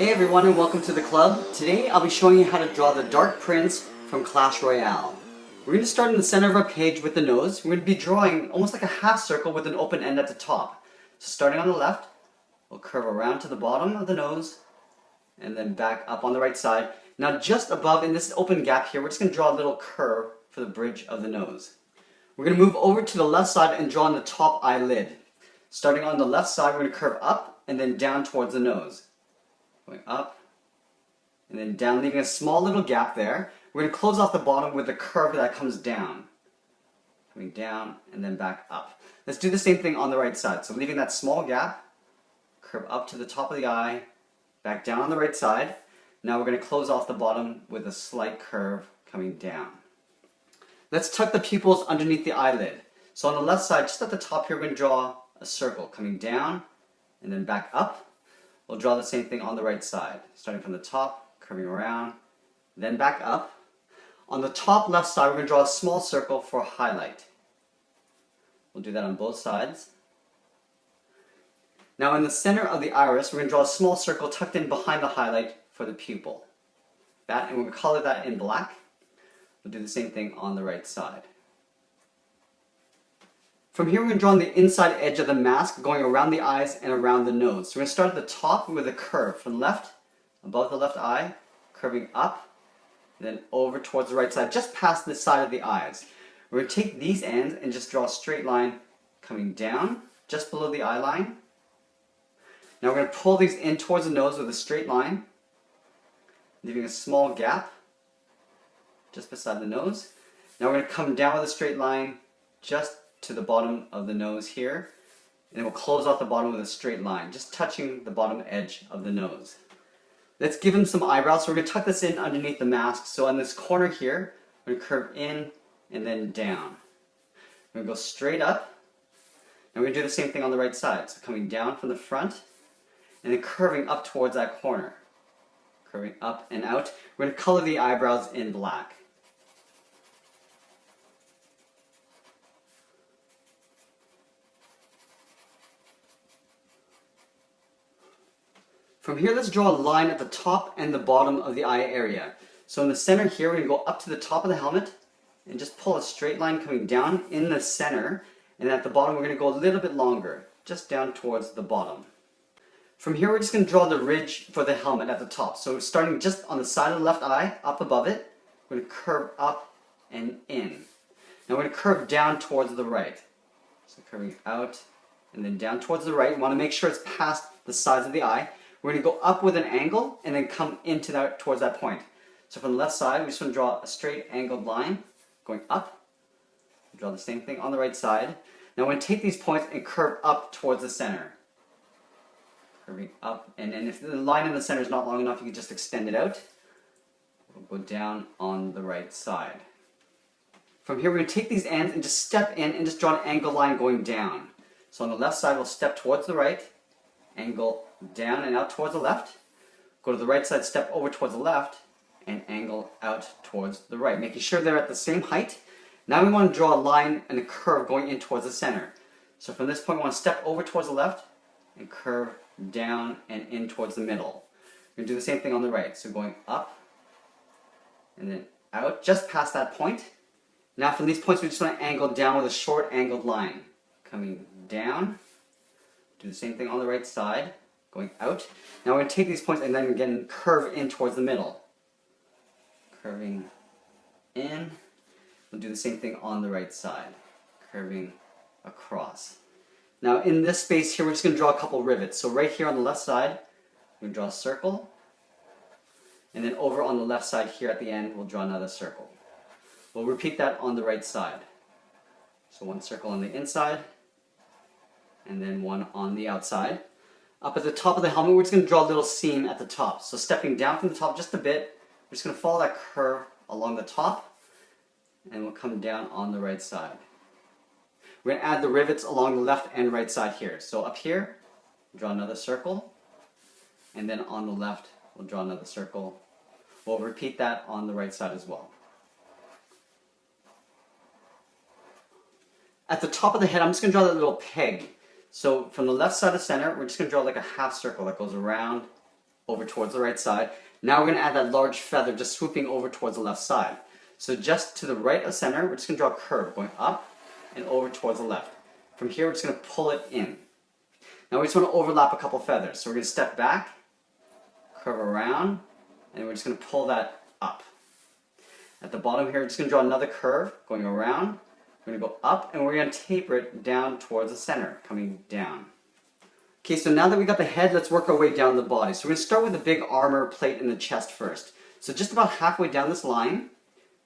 Hey everyone and welcome to the club. Today I'll be showing you how to draw the Dark Prince from Clash Royale. We're going to start in the center of our page with the nose. We're going to be drawing almost like a half circle with an open end at the top. So starting on the left, we'll curve around to the bottom of the nose and then back up on the right side. Now just above in this open gap here, we're just going to draw a little curve for the bridge of the nose. We're going to move over to the left side and draw on the top eyelid. Starting on the left side, we're going to curve up and then down towards the nose. Going up and then down, leaving a small little gap there. We're going to close off the bottom with a curve that comes down. Coming down and then back up. Let's do the same thing on the right side. So leaving that small gap, curve up to the top of the eye, back down on the right side. Now we're going to close off the bottom with a slight curve coming down. Let's tuck the pupils underneath the eyelid. So on the left side, just at the top here, we're going to draw a circle coming down and then back up. We'll draw the same thing on the right side, starting from the top, curving around, then back up. On the top left side, we're going to draw a small circle for a highlight. We'll do that on both sides. Now in the center of the iris, we're going to draw a small circle tucked in behind the highlight for the pupil. And we're going to color that in black. We'll do the same thing on the right side. From here, we're going to draw on the inside edge of the mask, going around the eyes and around the nose. So we're going to start at the top with a curve from left, above the left eye, curving up, then over towards the right side, just past the side of the eyes. We're going to take these ends and just draw a straight line coming down, just below the eye line. Now we're going to pull these in towards the nose with a straight line, leaving a small gap just beside the nose. Now we're going to come down with a straight line just to the bottom of the nose here, and then we'll close off the bottom with a straight line, just touching the bottom edge of the nose. Let's give him some eyebrows. So we're going to tuck this in underneath the mask. So on this corner here, we're going to curve in and then down. We're going to go straight up, and we're going to do the same thing on the right side. So coming down from the front, and then curving up towards that corner. Curving up and out. We're going to color the eyebrows in black. From here, let's draw a line at the top and the bottom of the eye area. So in the center here, we're going to go up to the top of the helmet and just pull a straight line coming down in the center. And at the bottom, we're going to go a little bit longer, just down towards the bottom. From here, we're just going to draw the ridge for the helmet at the top. So starting just on the side of the left eye, up above it, we're going to curve up and in. Now we're going to curve down towards the right. So curving out and then down towards the right. We want to make sure it's past the sides of the eye. We're going to go up with an angle and then come into that towards that point. So from the left side, we just want to draw a straight angled line going up. Draw the same thing on the right side. Now we're going to take these points and curve up towards the center. Curving up, and if the line in the center is not long enough, you can just extend it out. We'll go down on the right side. From here, we're going to take these ends and just step in and just draw an angled line going down. So on the left side, we'll step towards the right, angle down and out towards the left, go to the right side, step over towards the left, and angle out towards the right, making sure they're at the same height. Now we want to draw a line and a curve going in towards the center. So from this point, we want to step over towards the left and curve down and in towards the middle. We're going to do the same thing on the right. So going up and then out, just past that point. Now from these points, we just want to angle down with a short angled line. Coming down, do the same thing on the right side. Going out. Now we're going to take these points and then again curve in towards the middle. Curving in. We'll do the same thing on the right side. Curving across. Now in this space here, we're just going to draw a couple rivets. So right here on the left side, we're going to draw a circle. And then over on the left side here at the end, we'll draw another circle. We'll repeat that on the right side. So one circle on the inside, and then one on the outside. Up at the top of the helmet, we're just going to draw a little seam at the top. So stepping down from the top just a bit, we're just going to follow that curve along the top, and we'll come down on the right side. We're going to add the rivets along the left and right side here. So up here, draw another circle, and then on the left, we'll draw another circle. We'll repeat that on the right side as well. At the top of the head, I'm just going to draw that little peg. So from the left side of center, we're just going to draw like a half circle that goes around over towards the right side. Now we're going to add that large feather just swooping over towards the left side. So just to the right of center, we're just going to draw a curve going up and over towards the left. From here, we're just going to pull it in. Now we just want to overlap a couple feathers. So we're going to step back, curve around, and we're just going to pull that up. At the bottom here, we're just going to draw another curve going around. We're going to go up, and we're going to taper it down towards the center, coming down. Okay, so now that we got the head, let's work our way down the body. So we're going to start with the big armor plate in the chest first. So just about halfway down this line,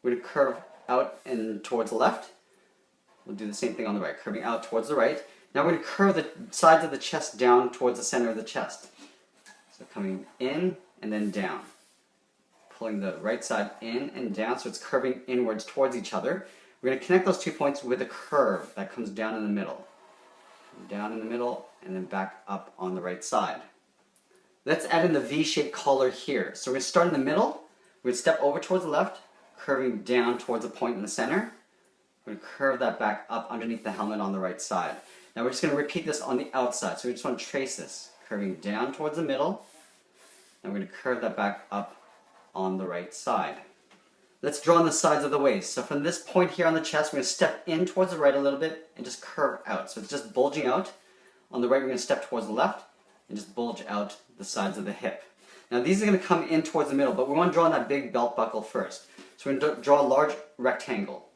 we're going to curve out and towards the left. We'll do the same thing on the right, curving out towards the right. Now we're going to curve the sides of the chest down towards the center of the chest. So coming in and then down. Pulling the right side in and down so it's curving inwards towards each other. We're going to connect those 2 points with a curve that comes down in the middle. Down in the middle and then back up on the right side. Let's add in the V-shaped collar here. So we're going to start in the middle. We're going to step over towards the left, curving down towards a point in the center. We're going to curve that back up underneath the helmet on the right side. Now we're just going to repeat this on the outside. So we just want to trace this, curving down towards the middle. And we're going to curve that back up on the right side. Let's draw on the sides of the waist. So from this point here on the chest, we're going to step in towards the right a little bit and just curve out. So it's just bulging out. On the right, we're going to step towards the left and just bulge out the sides of the hip. Now these are going to come in towards the middle, but we want to draw on that big belt buckle first. So we're going to draw a large rectangle.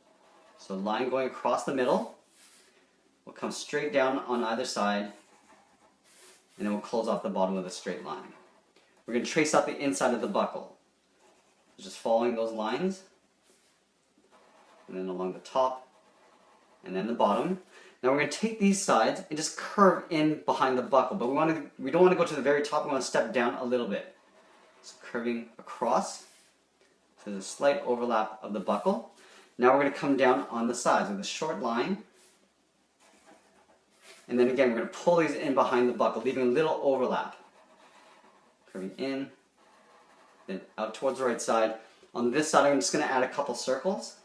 So line going across the middle. We'll come straight down on either side, and then we'll close off the bottom with a straight line. We're going to trace out the inside of the buckle. Just following those lines, and then along the top, and then the bottom. Now we're going to take these sides and just curve in behind the buckle, but we don't want to go to the very top. We want to step down a little bit. So curving across, so there's a slight overlap of the buckle. Now we're going to come down on the sides with a short line, and then again we're going to pull these in behind the buckle, leaving a little overlap. Curving in. Then out towards the right side. On this side, I'm just going to add a couple circles.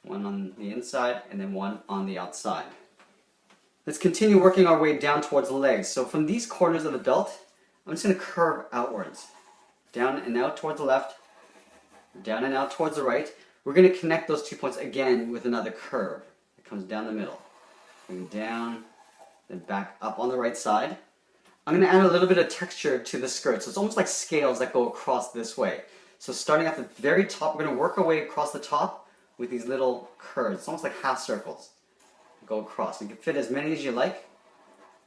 One on the inside and then one on the outside. Let's continue working our way down towards the legs. So from these corners of the belt, I'm just going to curve outwards. Down and out towards the left, down and out towards the right. We're going to connect those 2 points again with another curve. It comes down the middle. Going down, then back up on the right side. I'm going to add a little bit of texture to the skirt. So it's almost like scales that go across this way. So starting at the very top, we're going to work our way across the top with these little curves. It's almost like half circles. Go across. You can fit as many as you like,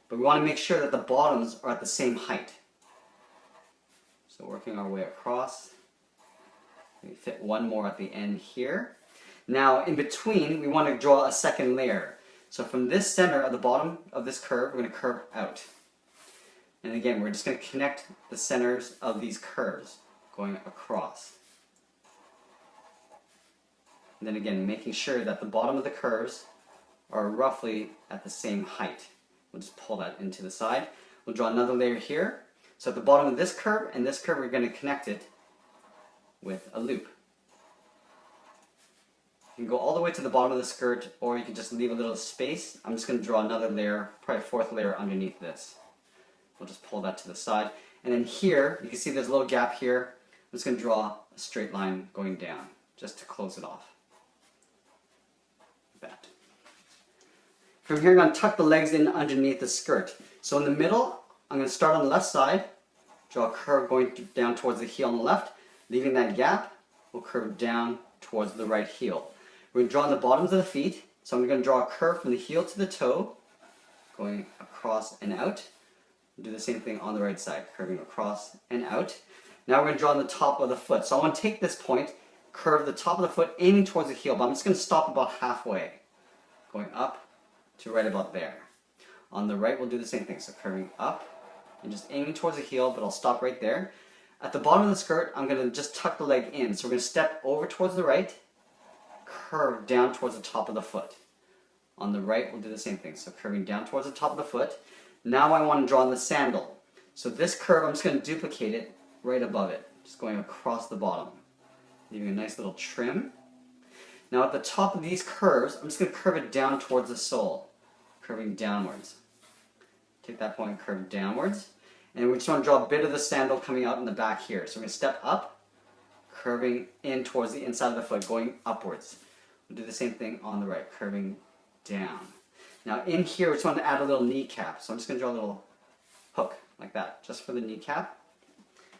but we want to make sure that the bottoms are at the same height. So working our way across. We fit one more at the end here. Now in between, we want to draw a second layer. So from this center at the bottom of this curve, we're going to curve out. And again, we're just going to connect the centers of these curves going across. And then again, making sure that the bottom of the curves are roughly at the same height. We'll just pull that into the side. We'll draw another layer here. So at the bottom of this curve and this curve, we're going to connect it with a loop. You can go all the way to the bottom of the skirt, or you can just leave a little space. I'm just going to draw another layer, probably a fourth layer underneath this. We'll just pull that to the side. And then here, you can see there's a little gap here. I'm just going to draw a straight line going down, just to close it off. Like that. From here, I'm going to tuck the legs in underneath the skirt. So in the middle, I'm going to start on the left side, draw a curve going down towards the heel on the left, leaving that gap. We'll curve down towards the right heel. We're going to draw on the bottoms of the feet. So I'm going to draw a curve from the heel to the toe, going across and out. Do the same thing on the right side, curving across and out. Now we're going to draw on the top of the foot. So I want to take this point, curve the top of the foot, aiming towards the heel, but I'm just going to stop about halfway, going up to right about there. On the right, we'll do the same thing. So curving up and just aiming towards the heel, but I'll stop right there. At the bottom of the skirt, I'm going to just tuck the leg in. So we're going to step over towards the right, curve down towards the top of the foot. On the right, we'll do the same thing. So curving down towards the top of the foot. Now I want to draw on the sandal. So this curve, I'm just going to duplicate it right above it, just going across the bottom, leaving a nice little trim. Now at the top of these curves, I'm just going to curve it down towards the sole, curving downwards. Take that point, curve downwards. And we just want to draw a bit of the sandal coming out in the back here. So we're going to step up, curving in towards the inside of the foot, going upwards. We'll do the same thing on the right, curving down. Now in here, we just want to add a little kneecap. So I'm just going to draw a little hook like that, just for the kneecap.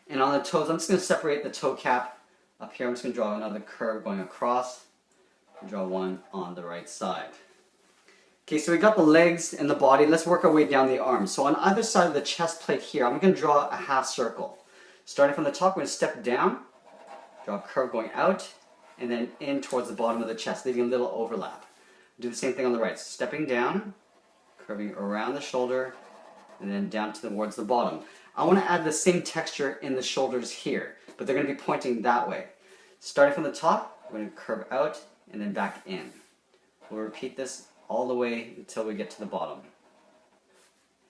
And on the toes, I'm just going to separate the toe cap up here. I'm just going to draw another curve going across. Draw one on the right side. Okay, so we got the legs and the body. Let's work our way down the arms. So on either side of the chest plate here, I'm going to draw a half circle. Starting from the top, we're going to step down, draw a curve going out, and then in towards the bottom of the chest, leaving a little overlap. Do the same thing on the right. So stepping down, curving around the shoulder, and then down towards the bottom. I want to add the same texture in the shoulders here, but they're going to be pointing that way. Starting from the top, we're going to curve out and then back in. We'll repeat this all the way until we get to the bottom.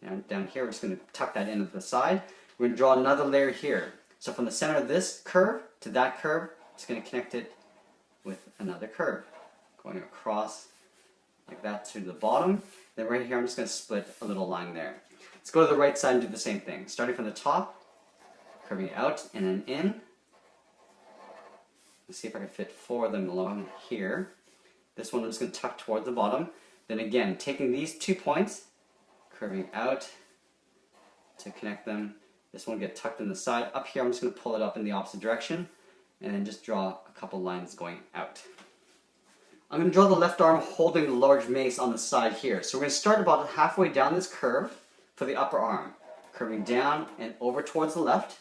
And down here, we're just going to tuck that into the side. We're going to draw another layer here. So from the center of this curve to that curve, it's going to connect it with another curve, going across like that to the bottom. Then right here, I'm just going to split a little line there. Let's go to the right side and do the same thing. Starting from the top, curving out and then in. Let's see if I can fit four of them along here. This one I'm just going to tuck towards the bottom. Then again, taking these 2 points, curving out to connect them. This one will get tucked in the side. Up here, I'm just going to pull it up in the opposite direction and then just draw a couple lines going out. I'm going to draw the left arm holding the large mace on the side here. So we're going to start about halfway down this curve for the upper arm, curving down and over towards the left.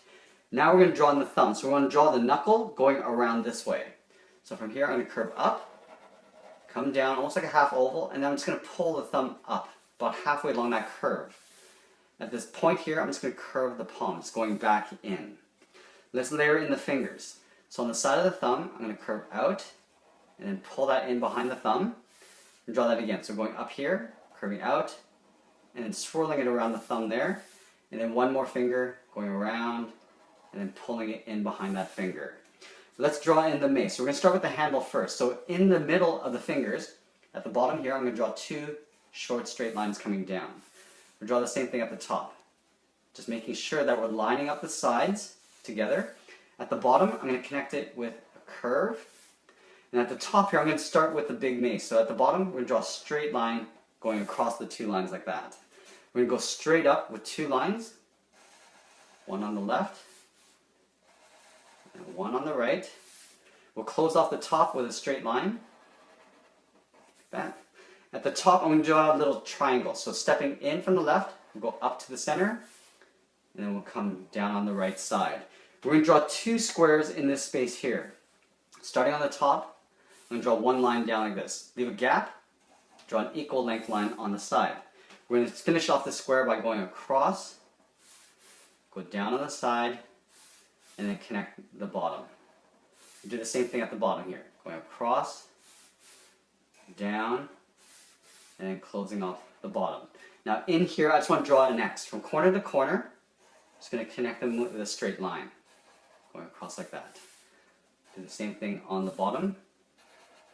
Now we're going to draw in the thumb. So we're going to draw the knuckle going around this way. So from here, I'm going to curve up, come down almost like a half oval, and then I'm just going to pull the thumb up about halfway along that curve. At this point here, I'm just going to curve the palms going back in. Let's layer in the fingers. So on the side of the thumb, I'm going to curve out and then pull that in behind the thumb and draw that again. So going up here, curving out, and then swirling it around the thumb there, and then one more finger going around and then pulling it in behind that finger. Let's draw in the mace. So we're going to start with the handle first. So in the middle of the fingers, at the bottom here, I'm going to draw 2 short straight lines coming down. We'll draw the same thing at the top. Just making sure that we're lining up the sides together. At the bottom, I'm going to connect it with a curve. And at the top here, I'm going to start with the big mace. So at the bottom, we're going to draw a straight line going across the 2 lines like that. We're going to go straight up with 2 lines. One on the left. And one on the right. We'll close off the top with a straight line. Like that. At the top, I'm going to draw a little triangle. So stepping in from the left, we'll go up to the center, and then we'll come down on the right side. We're going to draw 2 squares in this space here. Starting on the top, I'm going to draw 1 line down like this. Leave a gap, draw an equal length line on the side. We're going to finish off the square by going across, go down on the side, and then connect the bottom. We do the same thing at the bottom here. Going across, down, and then closing off the bottom. Now in here, I just want to draw an X. From corner to corner, I'm just going to connect them with a straight line. Going across like that. Do the same thing on the bottom.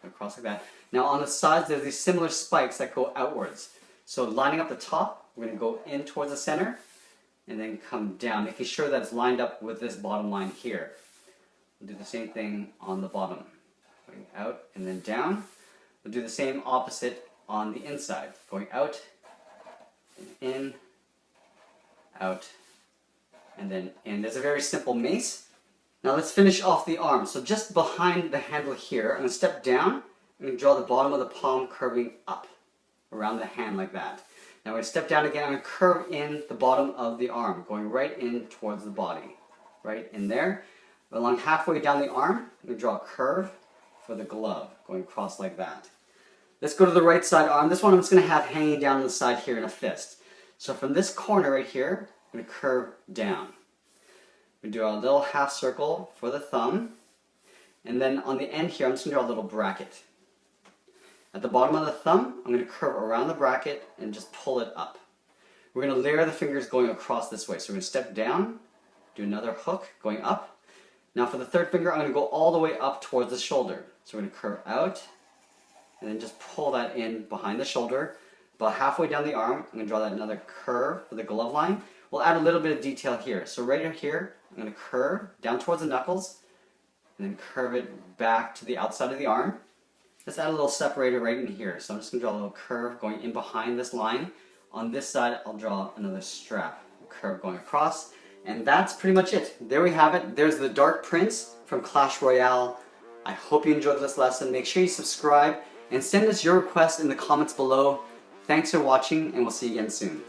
Go across like that. Now on the sides, there's these similar spikes that go outwards. So lining up the top, we're going to go in towards the center, and then come down, making sure that it's lined up with this bottom line here. We'll do the same thing on the bottom. Going out and then down. We'll do the same opposite on the inside. Going out, and in, out, and then in. There's a very simple mace. Now let's finish off the arm. So just behind the handle here, I'm going to step down. I'm going to draw the bottom of the palm curving up around the hand like that. Now I'm going to step down again. I'm going to curve in the bottom of the arm, going right in towards the body. Right in there. Along halfway down the arm, I'm going to draw a curve for the glove, going across like that. Let's go to the right side arm. This one I'm just going to have hanging down on the side here in a fist. So from this corner right here, I'm going to curve down. We do a little half circle for the thumb. And then on the end here, I'm just going to draw a little bracket. At the bottom of the thumb, I'm going to curve around the bracket and just pull it up. We're going to layer the fingers going across this way. So we're going to step down, do another hook going up. Now for the third finger, I'm going to go all the way up towards the shoulder. So we're going to curve out and then just pull that in behind the shoulder. About halfway down the arm, I'm going to draw that another curve for the glove line. we'll add a little bit of detail here. So right here, I'm going to curve down towards the knuckles, and then curve it back to the outside of the arm. Let's add a little separator right in here. So I'm just going to draw a little curve going in behind this line. On this side, I'll draw another strap, curve going across. And that's pretty much it. There we have it. There's the Dark Prince from Clash Royale. I hope you enjoyed this lesson. Make sure you subscribe and send us your requests in the comments below. Thanks for watching, and we'll see you again soon.